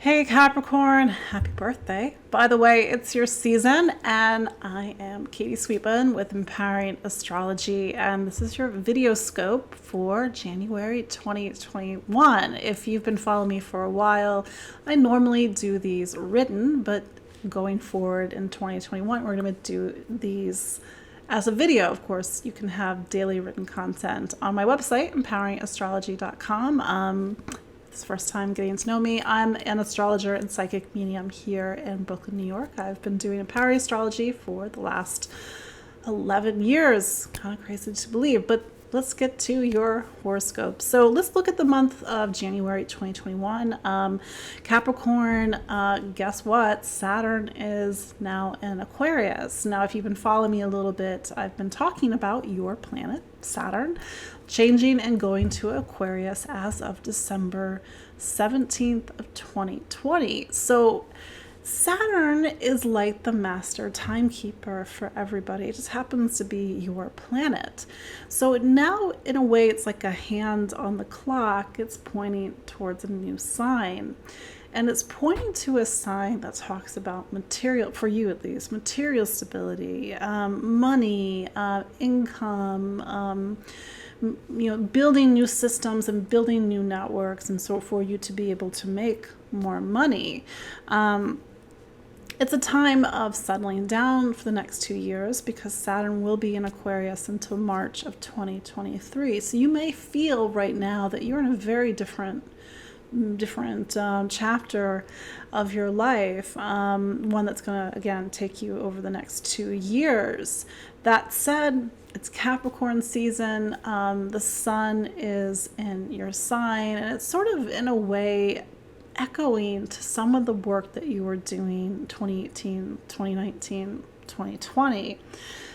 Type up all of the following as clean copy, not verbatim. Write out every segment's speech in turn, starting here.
Hey Capricorn, happy birthday. By the way, it's your season, and I am Katie Sweetman with Empowering Astrology, and this is your video scope for January 2021. If you've been following me for a while, I normally do these written, but going forward in 2021, we're going to do these as a video. Of course, you can have daily written content on my website, empoweringastrology.com. This is the first time getting to know me. I'm an astrologer and psychic medium here in Brooklyn, New York. I've been doing empowering astrology for the last 11 years. Kind of crazy to believe, but let's get to your horoscope. So let's look at the month of January 2021. Capricorn, guess what? Saturn is now in Aquarius. Now, if you've been following me a little bit, I've been talking about your planet, Saturn, changing and going to Aquarius as of December 17th of 2020. So Saturn is like the master timekeeper for everybody. It just happens to be your planet. So now, in a way, it's like a hand on the clock. It's pointing towards a new sign. And it's pointing to a sign that talks about material, for you at least, material stability, money, income, building new systems and building new networks, and so for you to be able to make more money. It's a time of settling down for the next 2 years because Saturn will be in Aquarius until March of 2023. So you may feel right now that you're in a very different chapter of your life, one that's going to, again, take you over the next 2 years. That said, it's Capricorn season. The sun is in your sign, and it's sort of, in a way, echoing to some of the work that you were doing 2018, 2019, 2020.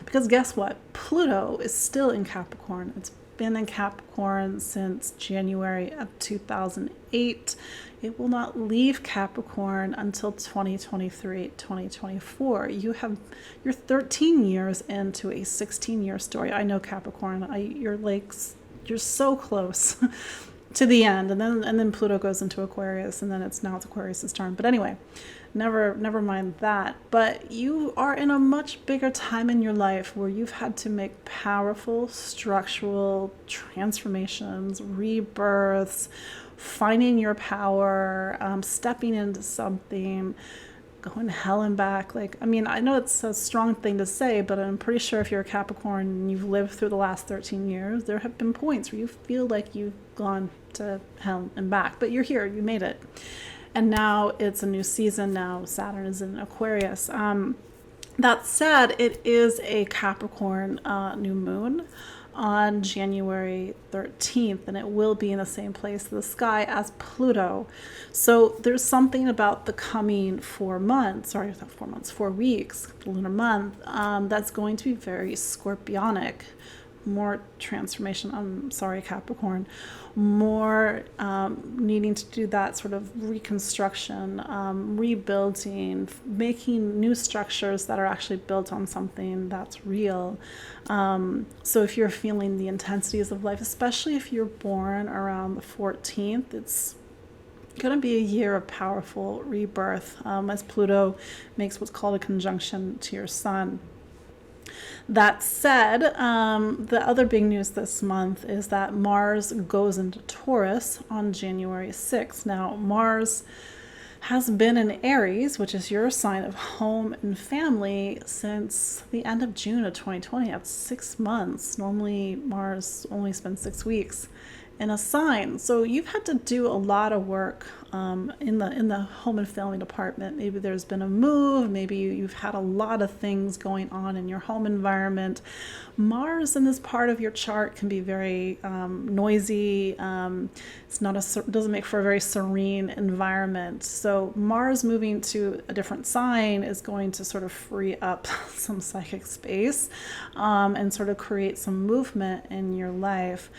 Because guess what? Pluto is still in Capricorn. It's been in Capricorn since January of 2008. It will not leave Capricorn until 2023, 2024. You're 13 years into a 16-year story. I know, Capricorn, you're so close to the end, and then Pluto goes into Aquarius, and then it's Aquarius's turn. But anyway, never mind that. But you are in a much bigger time in your life where you've had to make powerful structural transformations, rebirths, finding your power, stepping into something, going hell and back. I know it's a strong thing to say, but I'm pretty sure if you're a Capricorn and you've lived through the last 13 years, there have been points where you feel like you've gone to hell and back, but you're here, you made it. And now it's a new season. Now Saturn is in Aquarius. That said, it is a Capricorn new moon on January 13th, and it will be in the same place of the sky as Pluto. So there's something about the coming 4 months, 4 weeks, lunar month, that's going to be very scorpionic. More transformation, Capricorn, more needing to do that sort of reconstruction, rebuilding, making new structures that are actually built on something that's real. So if you're feeling the intensities of life, especially if you're born around the 14th, it's going to be a year of powerful rebirth, as Pluto makes what's called a conjunction to your sun. That said, the other big news this month is that Mars goes into Taurus on January 6th. Now, Mars has been in Aries, which is your sign of home and family, since the end of June of 2020. That's 6 months. Normally, Mars only spends 6 weeks in a sign. So you've had to do a lot of work in the home and family department. Maybe there's been a move. Maybe you've had a lot of things going on in your home environment. Mars in this part of your chart can be very noisy. Doesn't make for a very serene environment. So Mars moving to a different sign is going to sort of free up some psychic space and sort of create some movement in your life.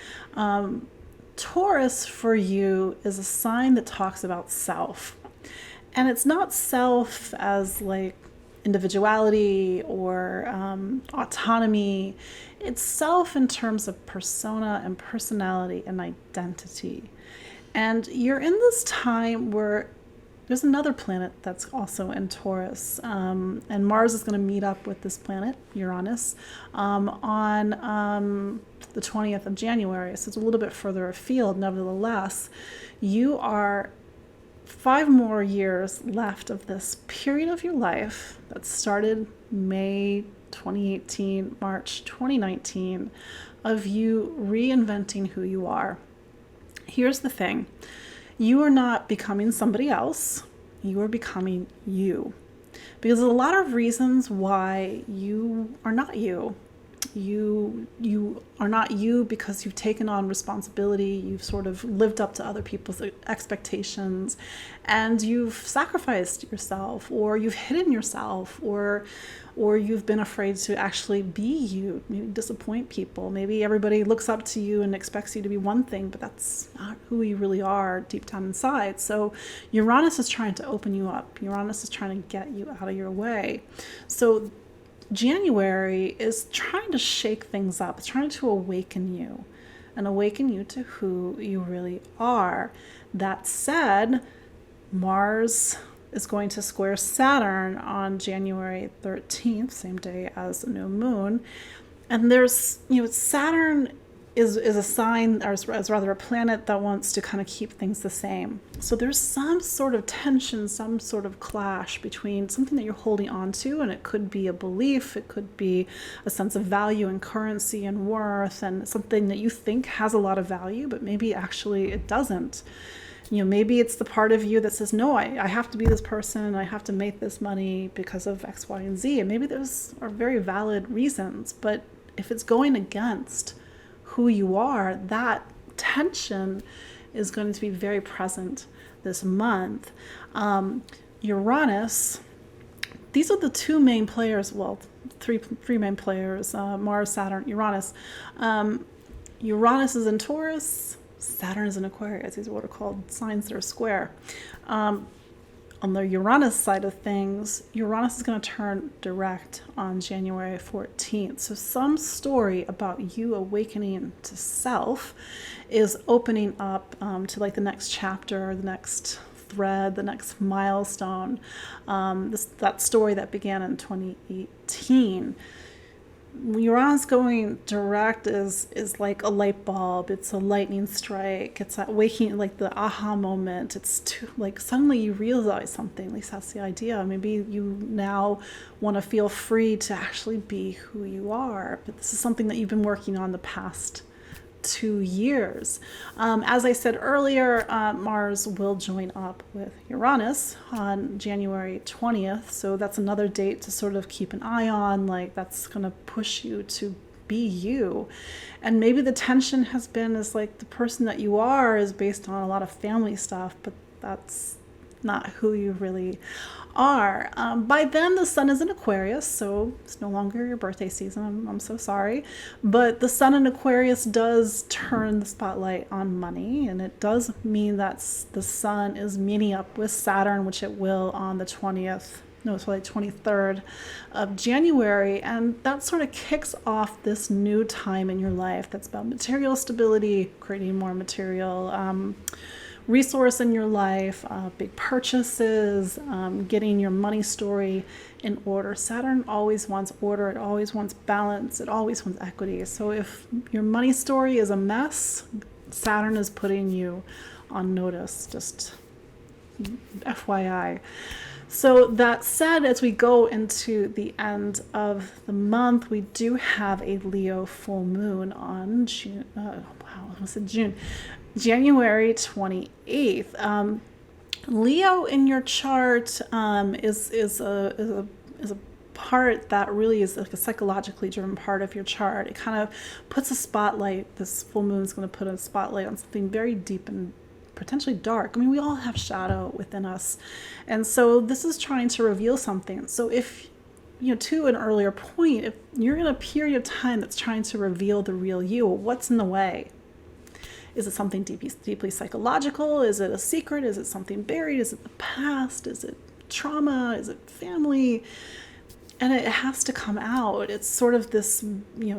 Taurus for you is a sign that talks about self. And it's not self as like individuality or autonomy. It's self in terms of persona and personality and identity. And you're in this time where there's another planet that's also in Taurus, and Mars is going to meet up with this planet, Uranus, on the 20th of January. So it's a little bit further afield. Nevertheless, you are 5 more years left of this period of your life that started May 2018, March 2019, of you reinventing who you are. Here's the thing. You are not becoming somebody else. You are becoming you. Because there's a lot of reasons why you are not you. You are not you because you've taken on responsibility, you've sort of lived up to other people's expectations, and you've sacrificed yourself, or you've hidden yourself, or you've been afraid to actually be you, maybe disappoint people. Maybe everybody looks up to you and expects you to be one thing, but that's not who you really are deep down inside. So Uranus is trying to open you up. Uranus is trying to get you out of your way. So January is trying to shake things up. It's trying to awaken you and awaken you to who you really are. That said, Mars is going to square Saturn on January 13th, same day as the new moon. And there's, Saturn is a sign, or is rather a planet that wants to kind of keep things the same. So there's some sort of tension, some sort of clash between something that you're holding on to, and it could be a belief, it could be a sense of value and currency and worth, and something that you think has a lot of value, but maybe actually it doesn't. Maybe it's the part of you that says, no, I have to be this person, I have to make this money because of X, Y, and Z. And maybe those are very valid reasons, but if it's going against who you are, that tension is going to be very present this month. Uranus, these are the 2 main players, well, three main players, Mars, Saturn, Uranus. Uranus is in Taurus, Saturn is in Aquarius. These are what are called signs that are square. On the Uranus side of things, Uranus is going to turn direct on January 14th. So some story about you awakening to self is opening up to like the next chapter, the next thread, the next milestone. That story that began in 2018. Uranus going direct is like a light bulb. It's a lightning strike. It's that waking, like the aha moment. It's like suddenly you realize something. At least that's the idea. Maybe you now want to feel free to actually be who you are. But this is something that you've been working on the past 2 years. As I said earlier, Mars will join up with Uranus on January 20th. So that's another date to sort of keep an eye on. Like that's going to push you to be you. And maybe the tension has been is like the person that you are is based on a lot of family stuff, but that's not who you really are. By then the sun is in Aquarius, so it's no longer your birthday season. I'm so sorry. But the sun in Aquarius does turn the spotlight on money, and it does mean that the sun is meeting up with Saturn, which it will on the 23rd of January. And that sort of kicks off this new time in your life that's about material stability, creating more material resource in your life, big purchases, getting your money story in order. Saturn always wants order, it always wants balance, it always wants equity. So if your money story is a mess, Saturn is putting you on notice, just FYI. So that said, as we go into the end of the month, we do have a Leo full moon on January 28th. Leo in your chart is a part that really is like a psychologically driven part of your chart. It kind of puts a spotlight. This full moon is going to put a spotlight on something very deep and potentially dark. I mean, we all have shadow within us. And so this is trying to reveal something. So if, to an earlier point, if you're in a period of time that's trying to reveal the real you, what's in the way? Is it something deeply psychological? Is it a secret? Is it something buried? Is it the past? Is it trauma? Is it family? And it has to come out. It's sort of this,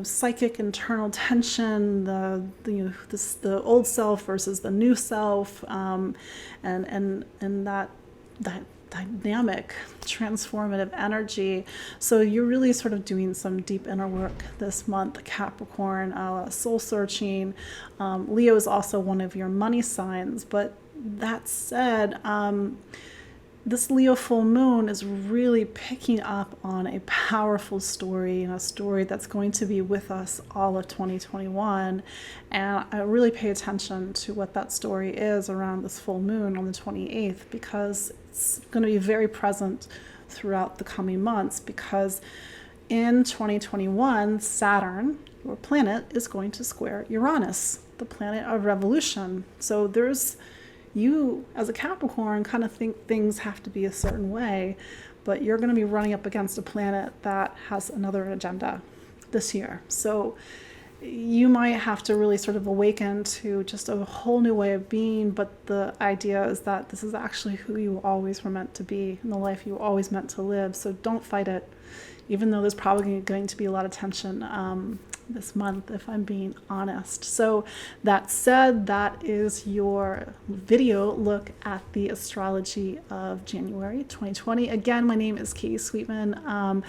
psychic internal tension, the old self versus the new self, and that that dynamic, transformative energy. So you're really sort of doing some deep inner work this month, Capricorn, soul searching. Leo is also one of your money signs. But that said, this Leo full moon is really picking up on a powerful story, and a story that's going to be with us all of 2021. And I really pay attention to what that story is around this full moon on the 28th, because it's going to be very present throughout the coming months. Because in 2021, Saturn, your planet, is going to square Uranus, the planet of revolution. So you as a Capricorn kind of think things have to be a certain way, but you're going to be running up against a planet that has another agenda this year. So you might have to really sort of awaken to just a whole new way of being, but the idea is that this is actually who you always were meant to be, and the life you always meant to live. So don't fight it, even though there's probably going to be a lot of tension this month, if I'm being honest. So that said, that is your video look at the astrology of January 2020. Again, my name is Katie Sweetman.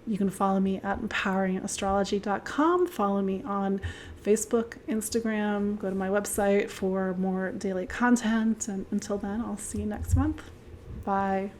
You can follow me at empoweringastrology.com. Follow me on Facebook, Instagram. Go to my website for more daily content. And until then, I'll see you next month. Bye.